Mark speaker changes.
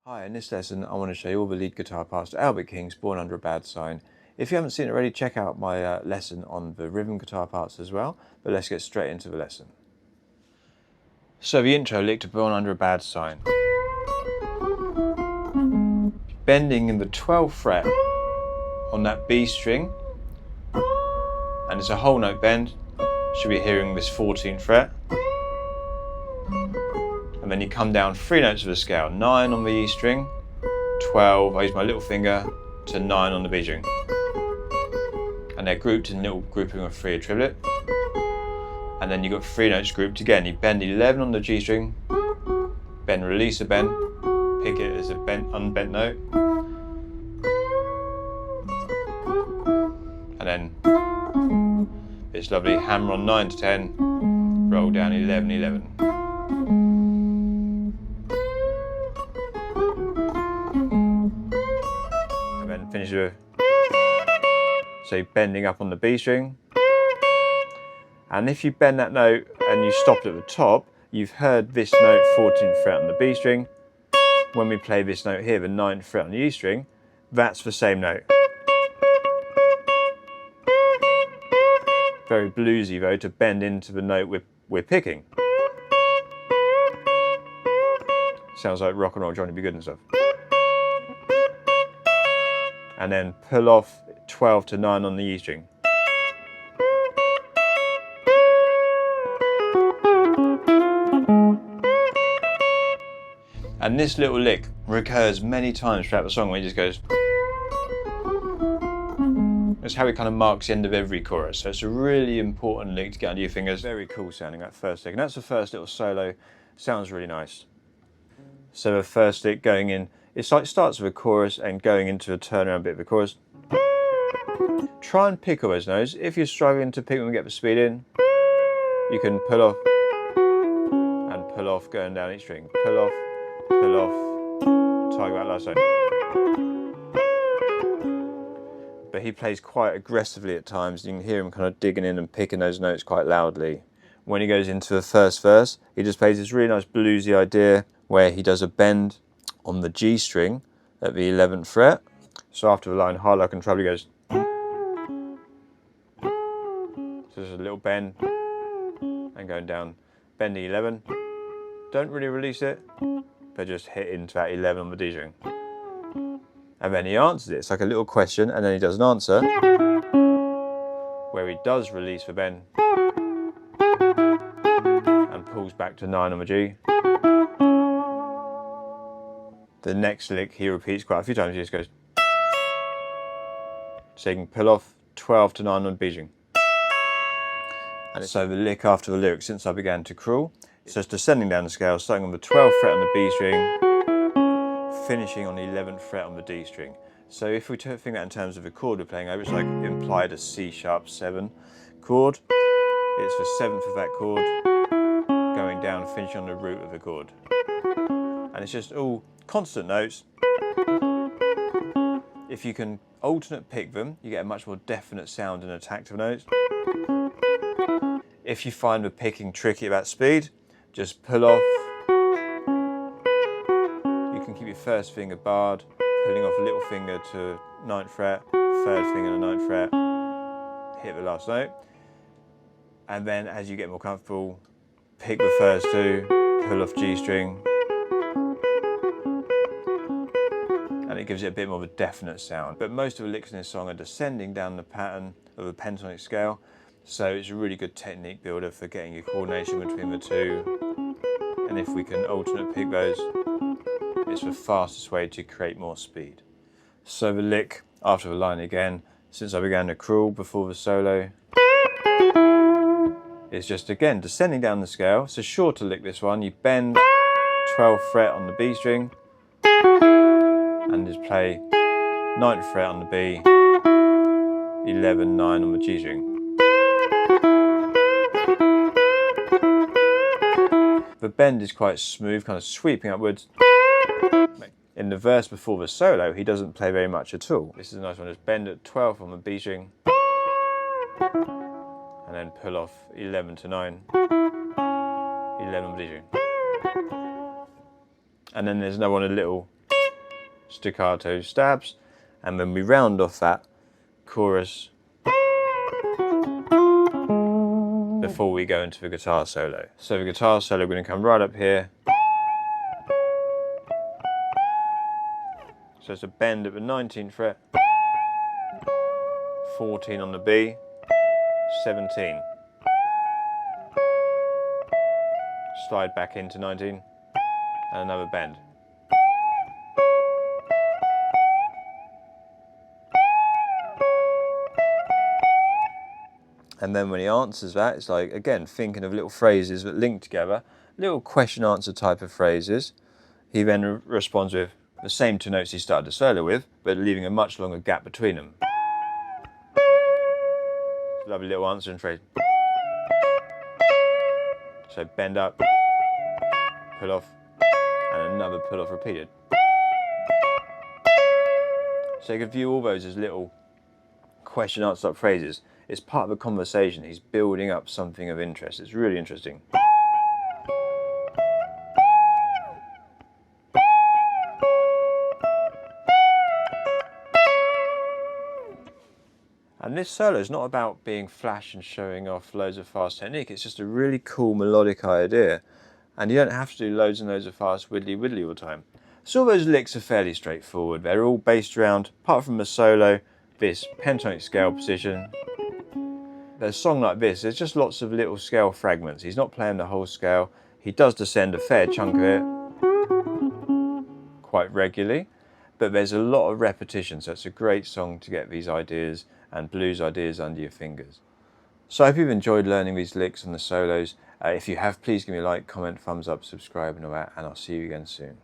Speaker 1: Hi, in this lesson I want to show you all the lead guitar parts to Albert King's Born Under a Bad Sign. If you haven't seen it already, check out my lesson on the rhythm guitar parts as well, but let's get straight into the lesson. So the intro lick to Born Under a Bad Sign. Bending in the 12th fret on that B string, and it's a whole note bend, should be hearing this 14th fret. And then you come down 3 notes of the scale, 9 on the E string, 12, I use my little finger, to 9 on the B string. And they're grouped in a little grouping of 3, a triplet. And then you've got 3 notes grouped again. You bend 11 on the G string, bend, release a bend, pick it as a unbent note. And then this lovely hammer on 9 to 10, roll down 11, 11. Finish with, so bending up on the B string, and if you bend that note and you stop at the top, you've heard this note 14th fret on the B string. When we play this note here, the 9th fret on the E string, that's the same note. Very bluesy though, to bend into the note we're picking. Sounds like rock and roll Johnny B. Good and stuff. And then pull off 12 to 9 on the E string. And this little lick recurs many times throughout the song where he just goes. That's how it kind of marks the end of every chorus. So it's a really important lick to get under your fingers. Very cool sounding, that first lick. And that's the first little solo. Sounds really nice. So the first lick going in, it's like starts with a chorus and going into a turnaround bit of a chorus. Try and pick all those notes. If you're struggling to pick them and get the speed in, you can pull off and pull off going down each string. Pull off, target that last note. But he plays quite aggressively at times. You can hear him kind of digging in and picking those notes quite loudly. When he goes into the first verse, he just plays this really nice bluesy idea where he does a bend on the G string at the 11th fret. So after the line hard luck and trouble, he goes. So there's a little bend and going down, bending 11. Don't really release it, but just hit into that 11 on the D string. And then he answers it. It's like a little question, and then he does an answer where he does release the bend and pulls back to 9 on the G. The next lick he repeats quite a few times. He just goes. So you can pull off 12 to 9 on the B string. And so the lick after the lyric, since I began to crawl, it's just descending down the scale, starting on the 12th fret on the B string, finishing on the 11th fret on the D string. So if we think that in terms of a chord we're playing over, it's like implied a C#7 chord. It's the 7th of that chord going down, finishing on the root of the chord. And it's just all constant notes. If you can alternate pick them, you get a much more definite sound and attack of notes. If you find the picking tricky about speed, just pull off. You can keep your first finger barred, pulling off a little finger to 9th fret, third finger to 9th fret, hit the last note. And then as you get more comfortable, pick the first 2, pull off G string, and it gives it a bit more of a definite sound. But most of the licks in this song are descending down the pattern of a pentatonic scale, so it's a really good technique builder for getting your coordination between the two. And if we can alternate pick those, it's the fastest way to create more speed. So the lick after the line again, since I began to crawl before the solo, is just again descending down the scale. It's a shorter lick, this one. You bend 12th fret on the B string and just play 9th fret on the B, 11, 9 on the G string. The bend is quite smooth, kind of sweeping upwards. In the verse before the solo, he doesn't play very much at all. This is a nice one, just bend at 12 on the B string, and then pull off 11 to 9, 11 on the D string. And then there's another one, a little staccato stabs, and then we round off that chorus before we go into the guitar solo. So the guitar solo, we're going to come right up here. So it's a bend at the 19th fret, 14 on the B, 17. Slide back into 19, and another bend. And then when he answers that, it's like, again, thinking of little phrases that link together, little question-answer type of phrases. He then responds with the same two notes he started the solo with, but leaving a much longer gap between them. Lovely little answering phrase. So bend up, pull off, and another pull off repeated. So you can view all those as little question-answer type phrases. It's part of a conversation. He's building up something of interest. It's really interesting. And this solo is not about being flash and showing off loads of fast technique. It's just a really cool melodic idea. And you don't have to do loads and loads of fast widdly widdly all the time. So all those licks are fairly straightforward. They're all based around, apart from the solo, this pentatonic scale position. There's a song like this, there's just lots of little scale fragments. He's not playing the whole scale. He does descend a fair chunk of it quite regularly, but there's a lot of repetition, so it's a great song to get these ideas and blues ideas under your fingers. So I hope you've enjoyed learning these licks and the solos. If you have, please give me a like, comment, thumbs up, subscribe and all that, and I'll see you again soon.